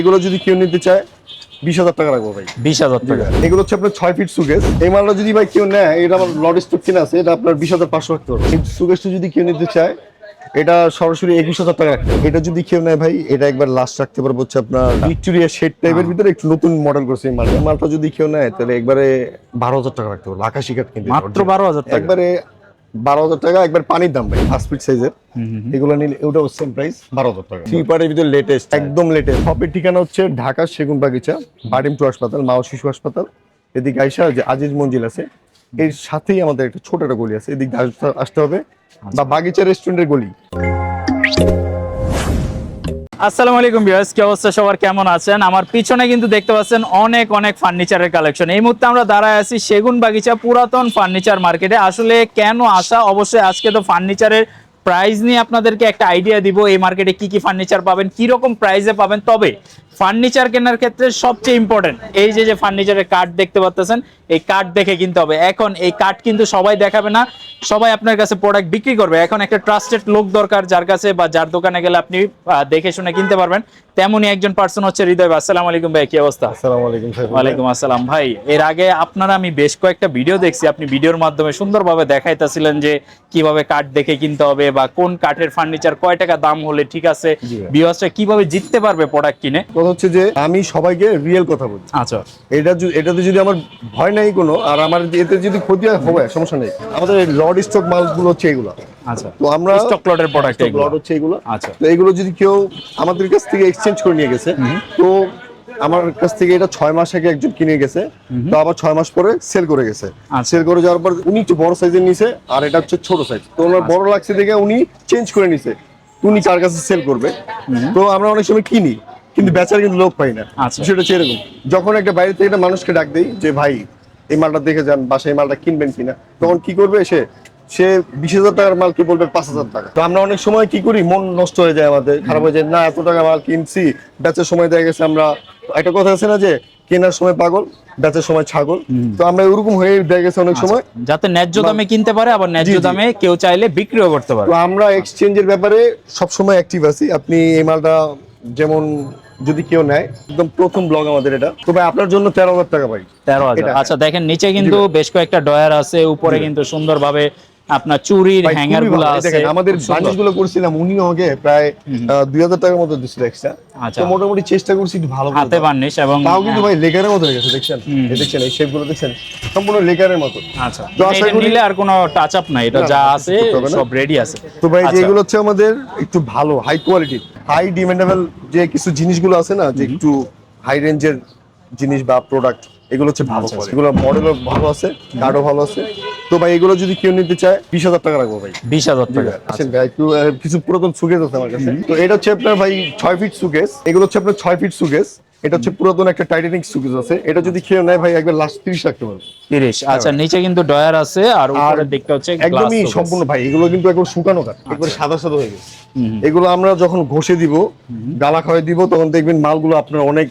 এগুলো যদি কেউ নিতে চায় 20,000 টাকা রাখবো ভাই। 20,000 টাকা। এগুলো হচ্ছে আপনার 6 ফিট সুকেস। এই মালটা যদি ভাই কেউ নেয়, এটা আমার লড স্টক কিনা আছে, এটা আপনার 20,500 রাখতে পারবো। এই সুকেসটা যদি কেউ নিতে চায়, এটা সরাসরি 21,000 টাকা রাখতে হবে। এটা যদি কেউ নেয় ভাই, এটা একবার লাস্ট রাখতে পারবো হচ্ছে আপনার ভিক্টোরিয়া শেড টাইপের ভিতরে একটু নতুন মডেল করছে এই মালটা। এই মালটা যদি কেউ নেয় তাহলে একবারে 12,000 টাকা রাখতে পারবো। আকাশি কাঠ কিনতে মাত্র 12,000 টাকা। একবারে 12,000 টাকা, একবার পানির দাম ভাই। 5 ফিট সাইজের এগুলো নিলে ওটাও সেম প্রাইস 12,000 টাকা। থ্রি পার্টের ভিতরে লেটেস্ট, একদম লেটেস্ট। শপের ঠিকানা হচ্ছে ঢাকা সেগুনবাগিচা, বাডিম টু হাসপাতাল, মা ও শিশু হাসপাতাল। এদিকে আইসা যে আজিজ মঞ্জিল আছে, এর সাথেই আমাদের একটা ছোট একটা গলি আছে, এদিকে আসতে হবে, বা বাগিচা রেস্টুরেন্টের গলি। আসসালামু আলাইকুম ভিউয়ার্স, কি অবস্থা সবার, কেমন আছেন? আমার পিছনে কিন্তু দেখতে পাচ্ছেন অনেক অনেক ফার্নিচারের কালেকশন। এই মুহূর্তে আমরা দাঁড়ায় আছি সেগুনবাগিচা পুরাতন ফার্নিচার মার্কেটে। আসলে কেন আসা, অবশ্যই আজকে তো ফার্নিচারের প্রাইস নিয়ে আপনাদেরকে একটা আইডিয়া দিব, এই মার্কেটে কি কি ফার্নিচার পাবেন, কি রকম প্রাইসে পাবেন। তবে ফার্নিচার কেনার ক্ষেত্রে সবচেয়ে ইম্পর্টেন্ট এই যে ফার্নিচারের কার্ড দেখতে পাচ্ছেন, এই কার্ড দেখে কিনতে হবে। এখন এই কার্ড কিন্তু সবাই দেখাবে না, সবাই আপনার কাছে প্রোডাক্ট বিক্রি করবে। এখন একটা ট্রাস্টেড লোক দরকার, যার কাছে বা যার দোকানে গেলে আপনি দেখে শুনে কিনতে পারবেন। তেমনই একজন পার্সন হচ্ছে হৃদয় ভাই। আসসালামু আলাইকুম ভাই, কি অবস্থা? আসসালামু আলাইকুম ভাই। ওয়ালাইকুম আসসালাম ভাই। এর আগে আপনারা আমি বেশ কয়েকটা ভিডিও দেখছি, আপনি ভিডিওর মাধ্যমে সুন্দরভাবে দেখাইতেছিলেন যে কিভাবে কাঠ দেখে কিনতে হবে বা কোন কাঠের ফার্নিচার কয় টাকা দাম হলে ঠিক আছে, ভিউয়ার্সরা কিভাবে জিততে পারবে প্রোডাক্ট কিনে। কথা হচ্ছে যে আমি সবাইকে রিয়েল কথা বলছি। আচ্ছা, এটাতে যদি আমার ভয় নাই কোনো, আর আমার এতে যদি ক্ষতি হবে সমস্যা নেই। আমাদের লড স্টক মালগুলো হচ্ছে এগুলো। আচ্ছা, তো আমরা স্টক লটের প্রোডাক্ট এগুলো। লড হচ্ছে এগুলো। আচ্ছা, তো এগুলো যদি কেউ আমাদের কাছ থেকে এক্সচেঞ্জ করে নিয়ে গেছে, তো আমার কাছ থেকে এটা 6 মাস আগে একজন কিনে গেছে, তো আবার 6 মাস পরে সেল করে গেছে। সেল করে যাওয়ার পর উনি একটু বড় সাইজের নিছে, আর এটা হচ্ছে ছোট সাইজ। তো ওনার বড় লাগছে দেখে উনি চেঞ্জ করে নিছে, উনি কার কাছে সেল করবে। তো আমরা অনেক সময় কিনি, কিন্তু বেচার কিন্তু লোক পাই না। সেটা হচ্ছে এরকম, যখন একটা বাইরে থেকে একটা মানুষকে ডাক দেই যে ভাই এই মালটা দেখে যান, বাসায় এই মালটা কিনবেন কিনা, তখন কি করবে সে 20,000 টাকার মাল কি বলবে 5,000 টাকা। তো আমরা অনেক সময় কি করি, মন নষ্ট হয়ে যায় আমাদের, খারাপ হয়ে যায়, না এত টাকা মাল কিনছি, বেচার সময় দেখা গেছে আমরা, একটা কথা আছে না যে কেনার সময় পাগল, বেচার সময় ছাগল। তো আমরা ওরকম হয়ে দেখা গেছে অনেক সময়, যাতে ন্যায্য দামে কিনতে পারে, আবার ন্যায্য দামে কেউ চাইলে বিক্রিও করতে পারে। তো আমরা এক্সচেঞ্জের ব্যাপারে সবসময় অ্যাক্টিভ আছি। আপনি এই মালটা যেমন যদি কেউ নেয়, একদম প্রথম ব্লগ আমাদের এটা, তো ভাই আপনার জন্য 13,000 টাকা ভাই। 13,000। আচ্ছা, দেখেন নিচে কিন্তু বেশ কয়েকটা ডয়ার আছে, উপরে কিন্তু সুন্দরভাবে আপনার চুরির হ্যাঙ্গার গুলো আছে। আমাদের বানিশগুলো করছিলাম, উনি আমাকে প্রায় 2,000 টাকার মতো দিছিল এক্সট্রা। তো মোটামুটি চেষ্টা করছি একটু ভালো হাতে বার্নিশ, এবং তাও কিন্তু ভাই লেকারের মতো হয়ে গেছে। দেখছেন, দেখছেন এই শেপগুলো দেখছেন, সম্পূর্ণ লেকারের মতো। আচ্ছা, তো আশা করি নিলে আর কোনো টাচ আপ নাই, এটা যা আছে সব রেডি আছে। তো ভাই যেগুলো হচ্ছে আমাদের একটু ভালো হাই কোয়ালিটি, হাই ডিমান্ডেবল যে কিছু জিনিসগুলো আছে না, যে একটু হাই রেঞ্জের জিনিস বা প্রোডাক্ট, এগুলো হচ্ছে ভালো কোয়ালিটি। এগুলো মডেলও ভালো আছে, কার্ডও ভালো আছে। তো ভাই এগুলো যদি কেউ নিতে চায় 20,000 টাকা রাখবো ভাই। 20,000 টাকা। আচ্ছা ভাই, একটু কিছু পুরাতন সুকেস আছে আমার কাছে। তো এটা হচ্ছে আপনার ভাই 6 ফিট সুকেস। এগুলো হচ্ছে আপনার 6 ফিট সুকেস। এটা হচ্ছে পুরাতন একটা টাইটানিক সুকেস আছে। এটা যদি কেউ নেয় ভাই, একবার লাস্ট 30 রাখতে পারবো। 30। আচ্ছা, নিচে কিন্তু ডয়ার আছে, আর উপরের দিকটা হচ্ছে একদমই সম্পূর্ণ ভাই। এগুলো কিন্তু একবার শুকানো কাঠ, একবার সাদা সাদা হয়ে গেছে। এগুলো আমরা যখন ঘষে দিব, গালা খাওয়াই দিব, তখন দেখবেন মালগুলো আপনার অনেক,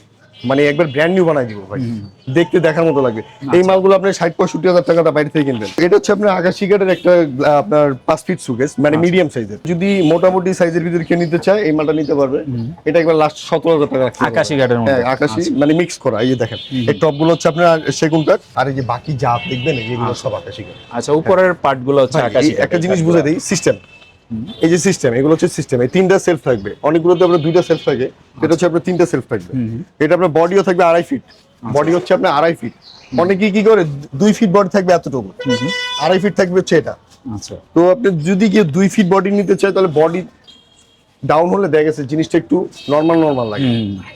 মানে একবার ব্র্যান্ড নিউ বানাই দিব ভাই, দেখতে দেখার মতো লাগবে। এই মালগুলো আপনার 60-65 হাজার টাকাটা বাইরে থেকে কিনবেন। এটা হচ্ছে আপনার আকাশি কাঠের একটা আপনার 5 ফিট সুকেস, মানে মিডিয়াম সাইজের। যদি মোটামুটি সাইজের ভিতরে কেউ নিতে চায়, এই মালটা নিতে পারবে। এটা একবার লাস্ট 17,000 টাকা রাখতে হবে। আকাশি কাঠের মধ্যে। হ্যাঁ, আকাশি মানে মিক্স করা। এই যে দেখেন, এই টপগুলো হচ্ছে আপনার সেগুন কাঠ, আর এই যে বাকি যা দেখবেন এগুলো সব আকাশি কাঠ। আচ্ছা, উপরের পার্ট গুলো হচ্ছে আকাশি কাঠ। একটা জিনিস বুঝে দেই, সিস্টেম, এই যে সিস্টেম, এগুলো হচ্ছে সিস্টেম। এই 3টা সেলফ থাকবে, অনেকগুলোতে আপনার 2টা সেলফ থাকে, এটা হচ্ছে আপনার 3টা সেলফ থাকবে। এটা আপনার বডিও থাকবে 2.5 ফিট, বডি হচ্ছে আপনার 2.5 ফিট। অনেকে কি করে 2 ফিট বডি থাকবে এতটুকু, 2.5 ফিট থাকবে হচ্ছে এটা। আচ্ছা, তো আপনি যদি কেউ 2 ফিট বডি নিতে চায়, তাহলে বডি ডাউন হলে দেখা গেছে জিনিসটা একটু নর্মাল লাগে।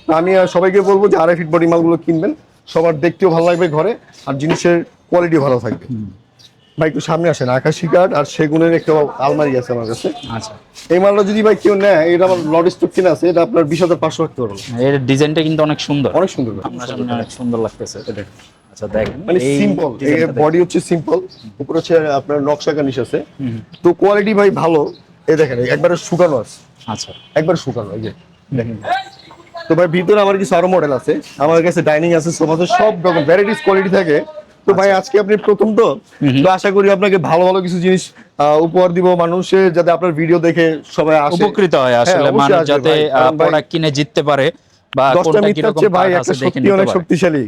তো আমি সবাইকে বলবো যে 2.5 ফিট বডি মালগুলো কিনবেন, সবার দেখতেও ভালো লাগবে ঘরে, আর জিনিসের কোয়ালিটি ভালো থাকবে। ভাই একটু সামনে আসেন, আকাশি কাঠ আর সেগুনের একটা আলমারি আছে আমার কাছে। আচ্ছা, এই মালটা যদি ভাই কেউ নেয়, এটা আমার লড স্টক কিনা আছে, এটা আপনার 20,500 রাখতে পারবো। এর ডিজাইনটা কিন্তু অনেক সুন্দর, অনেক সুন্দর, আপনার সামনে অনেক সুন্দর লাগতেছে। আচ্ছা, দেখেন মানে সিম্পল, বডি হচ্ছে সিম্পল, উপরে হচ্ছে আপনার নকশা কানিশ আছে। তো কোয়ালিটি ভাই ভালো। এই দেখেন একবারে শুকানো আছে। আচ্ছা, একবার শুকানো, এই যে দেখেন। তো ভাই ভিতরে আমার কিছু আরো মডেল আছে, আমার কাছে ডাইনিং আছে, সোফা আছে, সব রকম ভ্যারাইটিস কোয়ালিটি থাকে। তো ভাই আজকে আপনি প্রথম, তো আশা করি আপনাকে ভালো ভালো কিছু জিনিস উপহার দিব, মানুষের যাতে আপনার ভিডিও দেখে সবাই আসে, উপকৃত হয়। আসলে মানুষ যাতে প্রোডাক্ট কিনে জিততে পারে, বা 10টা কোনটা মিথ্যা কিরকম হচ্ছে ভাই, কাঠ একটা আছে দেখে সত্যি নিতে অনেক পারে। শক্তিশালী।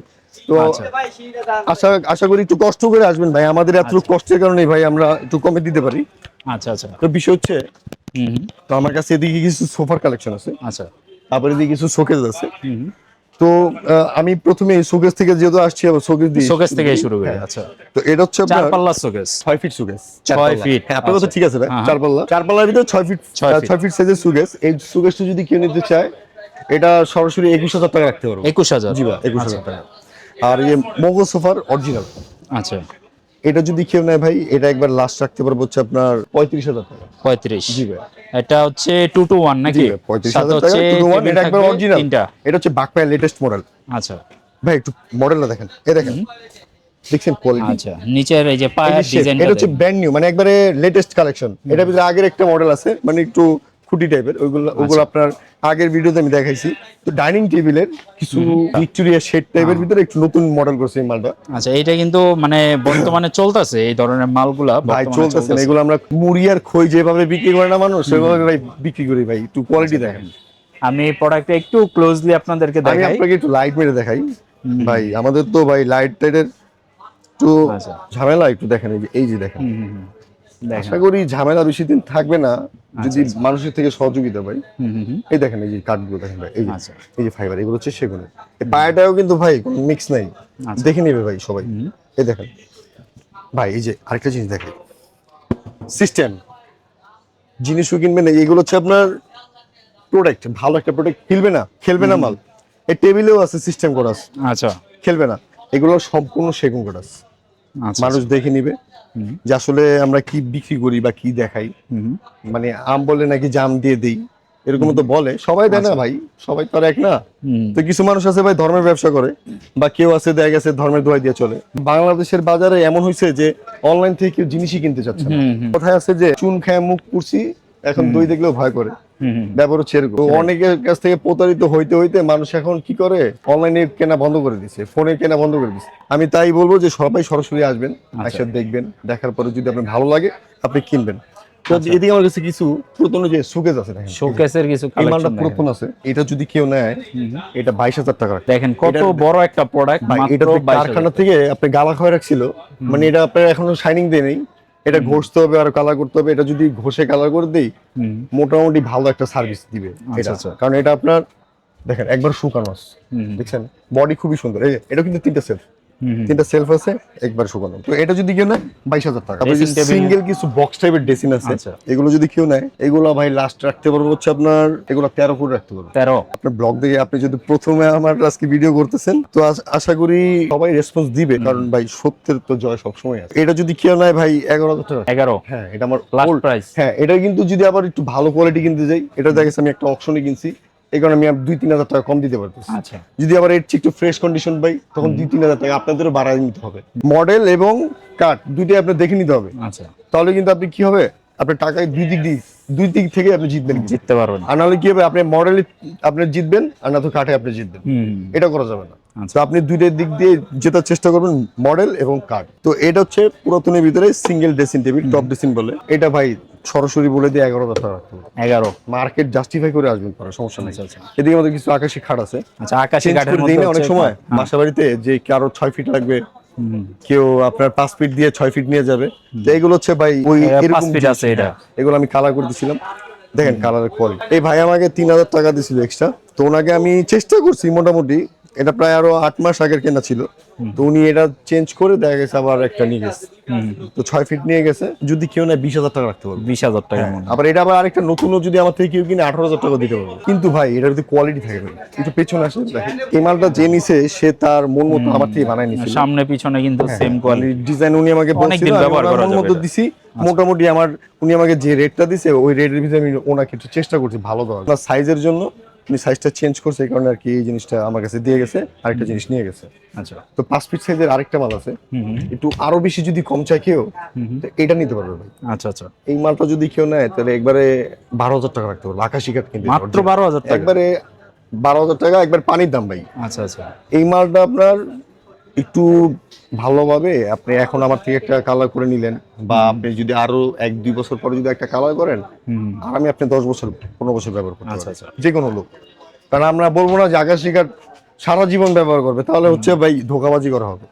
তো আচ্ছা আশা করি একটু কষ্ট করে আসবেন ভাই, আমাদের এত কষ্টের কারণে ভাই আমরা একটু কমে দিতে পারি। আচ্ছা আচ্ছা। তো বিষয় হচ্ছে, হুম হুম, তো আমার কাছে এদিকে কিছু সোফার কালেকশন আছে, আচ্ছা। তারপরে এদিকে কিছু শোকেস আছে। হুম হুম, তো আমি প্রথমে শোকেস থেকে যেহেতু আসছি, আবার শোকেস দিয়ে শোকেস থেকে শুরু করি। হ্যাঁ। আচ্ছা, তো এটা হচ্ছে 4 আপনার পাল্লা শোকেস। 6 ফিট শোকেস, 6 ফিট, হ্যাঁ আপনার কথা আচ্ছা। ঠিক আছে ভাই, হ্যাঁ, 4 পাল্লার ভিতরে 6 ফিট, 6 ফিট। 6 ফিট সাইজের শোকেস। এই শোকেসটা যদি কেউ নিতে চায়, এটা সরাসরি 21,000 টাকা রাখতে পারবো। 21,000। জি ভাই, 21,000 টাকা। আর এই মোগল সোফার অরিজিনাল, আচ্ছা, এটা যদি কেউ নেয় ভাই, এটা একবার লাস্ট রাখতে পারবো হচ্ছে আপনার 35,000 টাকা। 35। জি ভাই, এটা হচ্ছে 2 to 1 জি নাকি? ভাই, 35,000 সাথে টাকা হচ্ছে 2 to 1, টেবিল এটা একবার থাকবে অরিজিনাল। 3টা। এটা হচ্ছে বাকপায়ের লেটেস্ট মডেল। আচ্ছা ভাই একটু মডেলটা দেখেন, এই দেখেন, দেখছেন কোয়ালিটি? আচ্ছা, নিচের এই যে পায়ের ডিজাইনটা এটা হচ্ছে ব্র্যান্ড নিউ, মানে একবারে লেটেস্ট কালেকশন। এটার ভিতরে আগের একটা মডেল আছে, মানে একটু খুঁটি টাইপের, ওগুলো আপনার আগের ভিডিওতে আমি দেখাইছি। তো ডাইনিং টেবিলের কিছু ভিক্টোরিয়া শেড টাইপের ভিতরে একটু নতুন মডেল করছে এই মালটা। আচ্ছা, এটা কিন্তু মানে বর্তমানে চলতেছে এই ধরনের মালগুলা ভাই বর্তমানে চলতেছে না, এগুলো আমরা মুড়ি আর খই যেভাবে বিক্রি করে না মানুষ, সেভাবে ভাই বিক্রি করি ভাই। একটু কোয়ালিটি দেখেন। আমি প্রোডাক্টটা একটু ক্লোজলি আপনাদেরকে আমি দেখাই। আপনাকে একটু লাইট মেরে দেখাই ভাই, আমাদের তো ভাই লাইট টাইটের একটু আচ্ছা। ঝামেলা। একটু দেখেন, এই যে দেখেন, দেখেন। আশা করি ঝামেলা বেশি দিন থাকবে না যদি মানুষের থেকে সহযোগিতা পাই। এই দেখেন, এই যে কাঠগুলো দেখেন ভাই, এই যে আচ্ছা। এই যে ফাইবার, এগুলো হচ্ছে সেগুনের। এই পায়াটাও কিন্তু ভাই কোনো মিক্স নাই, দেখে নেবে ভাই সবাই। এই দেখেন ভাই, এই যে আরেকটা জিনিস দেখেন, সিস্টেম জিনিসও কিনবেন, এইগুলো হচ্ছে আপনার প্রোডাক্ট, ভালো একটা প্রোডাক্ট, খেলবে না মাল। এই টেবিলেও আছে সিস্টেম করা আছে, আচ্ছা খেলবে না। এগুলো সম্পূর্ণ সেগুন করা আছে, আচ্ছা। মানুষ দেখে নিবে যে আসলে আমরা কি বিক্রি করি বা কি দেখাই। মানে আম বলে নাকি জাম দিয়ে দেই, এরকম তো বলে, সবাই দেয় না ভাই, সবাই তো আর এক না। তো কিছু মানুষ আছে ভাই ধর্মের ব্যবসা করে, বা কেউ আছে দেখা গেছে ধর্মের দোহাই দিয়ে চলে। বাংলাদেশের বাজারে এমন হয়েছে যে অনলাইন থেকে কেউ জিনিসই কিনতে চাচ্ছে না। কথায় আছে যে চুন খায় মুখ পুড়ছি, এখন দই দেখলেও ভয় করে। ব্যাপার হচ্ছে এরকম। তো অনেকের কাছ থেকে প্রতারিত হইতে হইতে মানুষ এখন কি করে, অনলাইনে কেনা বন্ধ করে দিচ্ছে, ফোনে কেনা বন্ধ করে দিচ্ছে। আমি তাই বলবো যে সবাই সরাসরি আসবেন, একসাথে দেখবেন, দেখার পরে যদি আপনার ভালো লাগে আপনি কিনবেন। তো এদিকে আমার কাছে কিছু পুরাতন যে শোকেস আছে, দেখেন শোকেসের কিছু এই মালটা কালেকশন পুরাতন আছে। এটা যদি কেউ নেয়, এটা 22,000 টাকা। দেখেন কত বড় একটা প্রোডাক্ট, এটা মাত্র তো কারখানা 22,000। থেকে আপনি গালা খাওয়া রাখছিল, মানে এটা আপনার এখনো শাইনিং দেয় নেই, এটা ঘষতে হবে আর কালার করতে হবে। এটা যদি ঘষে কালার করে দেই, মোটামুটি ভালো একটা সার্ভিস দিবে এটা। আচ্ছা। কারণ এটা আপনার দেখেন একবার শুকানো আছে, দেখছেন বডি খুবই সুন্দর। এই যে, এটা কিন্তু তিনটা সেলফ আছে, একবার শুকানো। তো এটা যদি কেউ নেয় 22,000 টাকা। Dressing table- সিঙ্গেল কিছু বক্স টাইপের ড্রেসিং আছে, আচ্ছা। এগুলো যদি কেউ নেয়, এগুলো ভাই লাস্ট রাখতে পারবো হচ্ছে আপনার, এগুলো 13 ফুট রাখতে পারবো। 13। আপনার ব্লগ দেখে আপনি যদি প্রথমে আমার আজকে ভিডিও করতেছেন, তো আশা করি সবাই রেসপন্স দিবে, কারণ ভাই সত্যের তো জয় সবসময় আছে। এটা যদি কেউ নেয় ভাই 11,000 টাকা। 11। হ্যাঁ, এটা আমার লাস্ট old- প্রাইস। হ্যাঁ, এটা কিন্তু যদি আবার একটু ভালো কোয়ালিটি কিনতে যাই, এটা দেখা গেছে আমি একটা অকশনে কিনছি, এই কারণে আমি 2-3 হাজার টাকা কম দিতে পারতেছি। আচ্ছা। যদি আবার এর চেয়ে একটু ফ্রেশ কন্ডিশন পাই, তখন 2-3 হাজার টাকা আপনাদেরও বাড়ায় নিতে হবে। মডেল এবং কাঠ দুইটাই আপনার দেখে নিতে হবে, আচ্ছা, তাহলে কিন্তু আপনি কি হবে, আপনার টাকায় দুই দিক থেকে আপনি জিতবেন। জিততে পারবেন। আর নাহলে কি হবে, আপনি মডেলে আপনি জিতবেন, আর না তো কাঠে আপনি জিতবেন। এটা করা যাবে না। তো আপনি দুইটার দিক দিয়ে জেতার চেষ্টা করবেন, মডেল এবং কাঠ। তো এটা হচ্ছে পুরাতনের ভিতরে single dressing table, top dressing বলে। এটা ভাই সরাসরি বলে দিয়ে 11,000 টাকা রাখতে হবে। 11। মার্কেট জাস্টিফাই করে আসবেন, পরে সমস্যা নেই। আচ্ছা। এদিকে আমাদের কিছু আকাশি খাট আছে, আচ্ছা, আকাশি চেঞ্জ কাঠের করে মধ্যে দিই না অনেক হচ্ছে- সময় হ্যাঁ। বাসা বাড়িতে, যে কারো 6 ফিট লাগবে, কেউ আপনার 5 ফিট দিয়ে 6 ফিট নিয়ে যাবে। তো এগুলো হচ্ছে ভাই ওই এটা 5 এরকম ফিট জিনিস। আছে এটা। এগুলো আমি কালার করে দিছিলাম, দেখেন কালারের কোয়ালিটি। এই ভাই আমাকে 3,000 টাকা দিছিল এক্সট্রা। তো ওনাকে আমি চেষ্টা করছি মোটামুটি, এটা প্রায় আরো 8 মাস আগের কেনা ছিল। তো উনি এটা চেঞ্জ করে দেখা গেছে আবার একটা নিয়ে গেছে। তো 6 ফিট নিয়ে গেছে। যদি কেউ নেয় 20,000 টাকা রাখতে পারবে। 20,000 টাকার মধ্যে। আবার এটা আবার আরেকটা নতুনও যদি আমার থেকে কেউ কিনে 18,000 টাকা দিতে পারবে। কিন্তু ভাই এটার যদি কোয়ালিটি থাকে ভাই, একটু পেছনে আসেন দেখেন, এই মালটা যে নিছে সে তার মন মতো আমার থেকে বানায় নিছে। সামনে পিছনে কিন্তু সেম কোয়ালিটি। ডিজাইন উনি আমাকে অনেকদিন বলছিল, আমি ব্যবহার ওনার করা মন যাবে মতো এটা। দিছি। মোটামুটি উনি আমাকে যে রেটটা দিছে, ওই রেটের ভিতরে আমি ওনাকে একটু চেষ্টা করছি ভালো দেওয়ার। আপনার সাইজের জন্য উনি সাইজটা চেঞ্জ করছে, এই কারণে আর কি এই জিনিসটা আমার কাছে দিয়ে গেছে, আরেকটা জিনিস নিয়ে গেছে। আচ্ছা। তো 5 ফিট সাইজের আরেকটা মাল আছে, একটু আরো বেশি যদি কম চাই কেউ, তো এটা নিতে পারবে ভাই। আচ্ছা। এই মালটা যদি কেউ নেয়, তাহলে একবারে 12,000 টাকা রাখতে পারবে। আকাশি কাঠ কিনতে মাত্র 12,000 টাকা। একবারে 12,000 টাকা, একবার পানির দাম ভাই। আচ্ছা। এই মালটা আপনার একটু ভালোভাবে আপনি এখন আমার থেকে একটা কালার করে নিলেন, বা আপনি যদি আরো 1-2 বছর পরে যদি একটা কালার করেন, আর আমি আপনি 10 বছর 15 বছর ব্যবহার করতে পারবেন, যে কোনো লোক। কারণ আমরা বলবো না যে আকাশি কাঠ সারা জীবন ব্যবহার করবে, তাহলে হচ্ছে ভাই ধোকাবাজি করা হবে।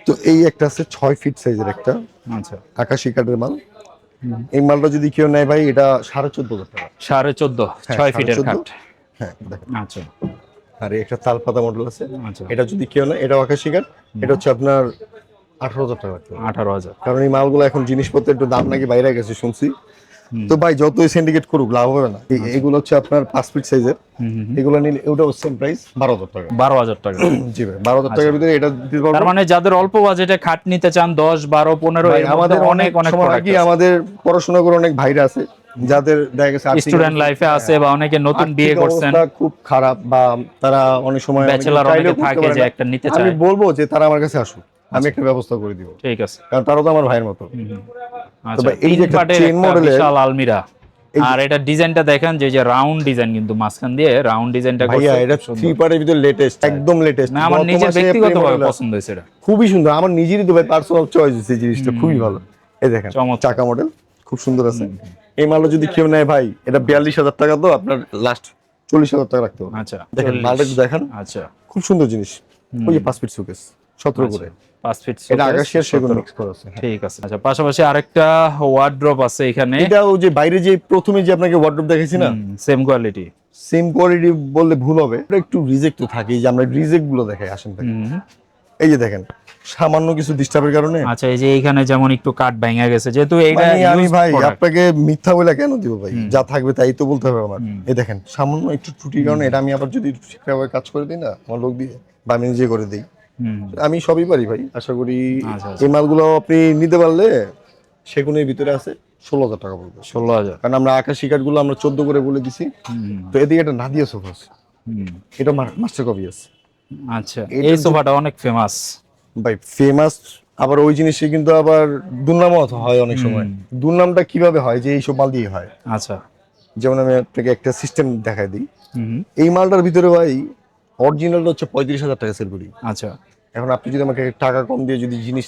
তো এই একটা আছে 6 ফিট সাইজের একটা আচ্ছা আকাশি কাঠের মাল। এই মালটা যদি কেউ নেয় ভাই, এটা 14,500 টাকা। 14.5 6 ফিটের 14,500 কাঠ। হ্যাঁ দেখেন। আচ্ছা আর এই একটা তালপাতা মডেল আছে, আচ্ছা এটা যদি কেউ নেয়, এটা আকাশি কাঠ, এটা হচ্ছে আপনার 18,000 টাকা লাগবে। 18,000। কারণ এই মালগুলো এখন জিনিসপত্রের একটু দাম নাকি বাইরে গেছে শুনছি। তো ভাই যতই সিন্ডিকেট করুক লাভ হবে না। এগুলো হচ্ছে আপনার 5 ফিট সাইজের, এগুলো নিলে ওটাও সেম প্রাইস 12,000 টাকা। 12,000 টাকা। জি ভাই 12,000 টাকার ভিতরে এটা দিতে পারবো। তার মানে যাদের অল্প বাজেটে খাট নিতে চান 10 12 15 ভাই, এর আমাদের মধ্যে অনেক অনেক সময় প্রোডাক্ট কি আমাদের পড়াশোনা করে অনেক ভাইরা আছে যাদের দেখা গেছে আর্থিক স্টুডেন্ট লাইফে আছে বা অনেকে নতুন আর্থিক বিয়ে করছেন, অবস্থা খুব খারাপ, বা তারা অনেক সময় ব্যাচেলর চাইলেও অনেকে করতে থাকে পারে যে না। একটা নিতে আমি চায়। বলবো যে তারা আমার কাছে আসুক, আমি একটা ব্যবস্থা করে দিব, ঠিক আছে। কারণ তারাও তো আমার ভাইয়ের মতো। আচ্ছা ভাই, এই যে তিন একটা পাটের চেইন একটা মডেলের, বিশাল আলমিরা, আর এটা ডিজাইনটা দেখেন যে রাউন্ড ডিজাইন, কিন্তু মাঝখান দিয়ে রাউন্ড ডিজাইনটা ভাইয়া করছে, এটা খুব সুন্দর। 3 পার্টের ভিতরে লেটেস্ট, একদম লেটেস্ট। না আমার নিজের ব্যক্তিগতভাবে পছন্দ হয়েছে এটা, খুবই সুন্দর, আমার নিজেরই তো ভাই পার্সোনাল চয়েস হয়েছে, জিনিসটা খুবই ভালো। এই দেখেন চমৎকার। চাকা মডেল খুব সুন্দর আছে। এই মালটা যদি কেউ নেয় ভাই, এটা 42,000 টাকা, তো আপনার লাস্ট 40,000 টাকা রাখতে হবে। আচ্ছা দেখেন 40,000 মালটা একটু দেখেন, আচ্ছা খুব সুন্দর জিনিস। ওই যে 5 ফিট শোকেস 17 করে, 5 ফিট এটা আকাশিয়ার সেগুন মিক্স করা আছে। ঠিক আছে। আচ্ছা পাশাপাশি আরেকটা ওয়ার্ড্রপ আছে এখানে, এটা ওই যে বাইরে যে প্রথমে যে আপনাকে ওয়ার্ডরোব দেখাইছি না, সেম কোয়ালিটি। সেম কোয়ালিটি বললে ভুল হবে, এটা একটু রিজেক্ট তো থাকে, এই যে আমরা রিজেক্ট গুলো দেখাই আসেন থেকে। এই যে দেখেন সামান্য কিছু ডিস্টার্বের কারণে, আচ্ছা এই যে এইখানে যেমন একটু কাট ভেঙে গেছে, যেহেতু এইটা মানে আমি used ভাই product। আপনাকে মিথ্যা বলে কেন দিব ভাই, যা থাকবে তাই তো বলতে হবে আমার। এই দেখেন সামান্য একটু ত্রুটির কারণে, এটা আমি আবার যদি ঠিকঠাকভাবে কাজ করে দিই না আমার লোক দিয়ে, বা আমি নিজে করে দিই, আমি সবই পারি ভাই। আশা করি আচ্ছা, এই মালগুলো আপনি নিতে পারলে সেগুনের ভিতরে আছে 16,000 টাকা পড়বে। 16,000। কারণ আমরা আকাশি কাঠগুলো আমরা 14 করে বলে দিছি। তো এদিকে একটা নাদিয়া সোফা আছে, এটা মাস্টার কপি আছে। আচ্ছা এই সোফাটা অনেক ফেমাস ভাই, ফেমাস। আবার ওই জিনিসে কিন্তু আবার দুর্নামও হয় অনেক সময়। দুর্নামটা কিভাবে হয়, যে এইসব মাল দিয়ে হয়। আচ্ছা যেমন আমি আপনাকে একটা সিস্টেম দেখাই দিই। এই মালটার ভিতরে ভাই অরিজিনালটা হচ্ছে 35,000 টাকা সেল করি। আচ্ছা এখন আপনি যদি আমাকে টাকা কম দিয়ে যদি জিনিস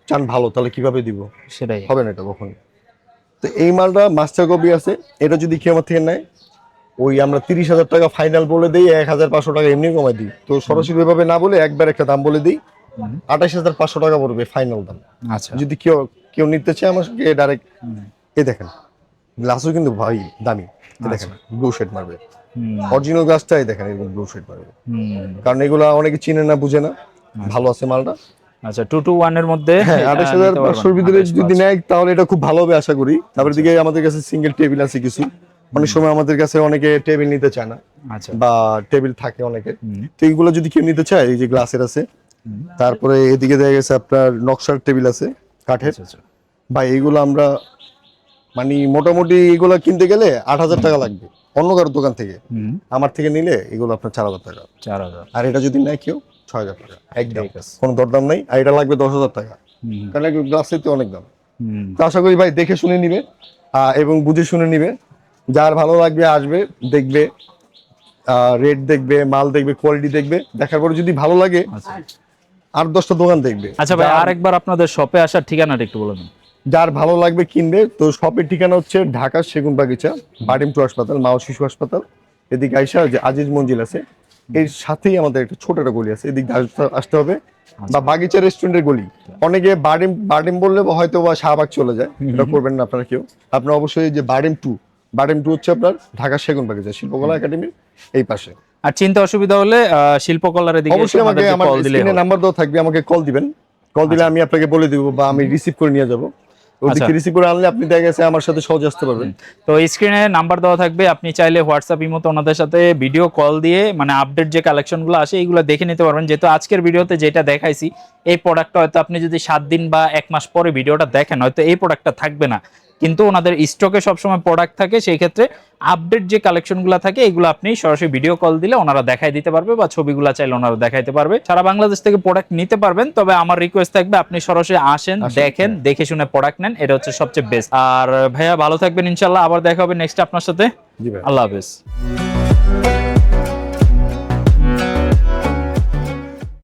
চান ভালো, তাহলে কিভাবে দিব? সেটাই হবে না এটা কখনো। তো এই মালটা মাস্টার কপি আছে, এটা যদি কেউ আমার থেকে নেয়, ওই আমরা 30,000 টাকা ফাইনাল বলে দিই, 1,500 টাকা এমনি কমাই দিই। তো সরাসরি ভাবে না বলে একবার একটা দাম বলে দিই, 28,500 টাকা পড়বে ফাইনাল দাম। আচ্ছা যদি কেউ কেউ নিতে চায় আমার সঙ্গে ডাইরেক্ট। এই দেখেন গ্লাসও কিন্তু ভাই দামি, এই দেখেন ব্লু শেড মারবে, অরিজিনাল গ্লাসটাই দেখেন এরকম ব্লু শেড মারবে, কারণ এগুলা অনেকে চিনে না বুঝে না। ভালো আছে মালটা। আচ্ছা 221 এর মধ্যে হ্যাঁ 28,500 ভিতরে যদি নেয় তাহলে এটা খুব ভালো হবে আশা করি। তারপরে দিকে আমাদের কাছে সিঙ্গেল টেবিল আছে কিছু, অনেক সময় আমাদের কাছে অনেকে টেবিল নিতে চায় না, আচ্ছা বা টেবিল থাকে অনেকে, তো এইগুলো যদি কেউ নিতে চায়, এই যে গ্লাসের আছে। তারপরে এদিকে দেখা গেছে আপনার নকশার টেবিল আছে কাঠের। আচ্ছা ভাই এইগুলো আমরা মানে মোটামুটি এগুলো কিনতে গেলে 8,000 টাকা লাগবে অন্য কারোর দোকান থেকে। আমার থেকে নিলে এগুলো আপনার 4,000 টাকা। 4,000। আর এটা যদি নেয় কেউ 6,000 টাকা একদম, কোনো দরদাম নাই। আর এটা লাগবে 10,000 টাকা, কারণ গ্লাসের তো অনেক দাম। তো আশা করি ভাই দেখে শুনে নিবে এবং বুঝে শুনে নিবে। যার ভালো লাগবে আসবে, দেখবে, রেট দেখবে, মাল দেখবে, কোয়ালিটি দেখবে, দেখার পরে যদি ভালো লাগে আর 10টা দোকান দেখবে। আচ্ছা ভাই আরেকবার আপনাদের শপে আসার ঠিকানাটা একটু বলে দিন। যার ভালো লাগবে কিনবে। তো শপের ঠিকানা হচ্ছে ঢাকা সেগুনবাগিচা, বাডিম টু হাসপাতাল, মা ও শিশু হাসপাতাল। এদিকে আইসা যে আজিজ মঞ্জিল আছে, এর সাথেই আমাদের একটা ছোট একটা গলি আছে, এদিকে আসতে হবে। বা বাগিচা রেস্টুরেন্টের গলি, অনেকে বাডিম বাডিম বললে হয়তো বা শাহবাগ চলে যায়, এটা করবেন না আপনারা কেউ। আপনারা অবশ্যই যে বাডিম টু হচ্ছে আপনার ঢাকা সেগুনবাগিচা শিল্পকলা একাডেমির এই পাশে। আর চিন্তা অসুবিধা হলে শিল্পকলার দিকে অবশ্যই আমাকে আমার কল দিলে স্ক্রিনে নাম্বার দেওয়া থাকবে, আমাকে কল দিবেন। কল দিলে আমি আপনাকে বলে দিব, বা আমি রিসিভ করে নিয়ে যাব। ওদিকে রিসিভ করে আনলে আপনি দেখা গেছে আমার সাথে সহজে আসতে পারবেন। তো স্ক্রিনে নাম্বার দেওয়া থাকবে, আপনি চাইলে হোয়াটসঅ্যাপ ইমোতে ওনাদের সাথে ভিডিও কল দিয়ে মানে আপডেট যে কালেকশনগুলো আসে এইগুলো দেখে নিতে পারবেন। যেহেতু আজকের ভিডিওতে যেটা দেখাইছি এই প্রোডাক্টটা হয়তো আপনি যদি 7 দিন বা 1 মাস পরে ভিডিওটা দেখেন হয়তো এই প্রোডাক্টটা থাকবে না, কিন্তু ওনাদের স্টকে সবসময় প্রোডাক্ট থাকে। সেই ক্ষেত্রে আপডেট যে কালেকশনগুলো থাকে এগুলো আপনি সরাসরি ভিডিও কল দিলে ওনারা দেখাই দিতে পারবে, বা ছবিগুলো চাইলে ওনারা দেখাইতে পারবে। সারা বাংলাদেশ থেকে প্রোডাক্ট নিতে পারবেন। তবে আমার রিকোয়েস্ট থাকবে আপনি সরাসরি আসেন, দেখেন, দেখে শুনে প্রোডাক্ট নেন, এটা হচ্ছে সবচেয়ে বেস্ট। আর ভাইয়া ভালো থাকবেন ইনশাল্লাহ, আবার দেখা হবে নেক্সট আপনার সাথে। জি ভাই, আল্লাহ হাফেজ।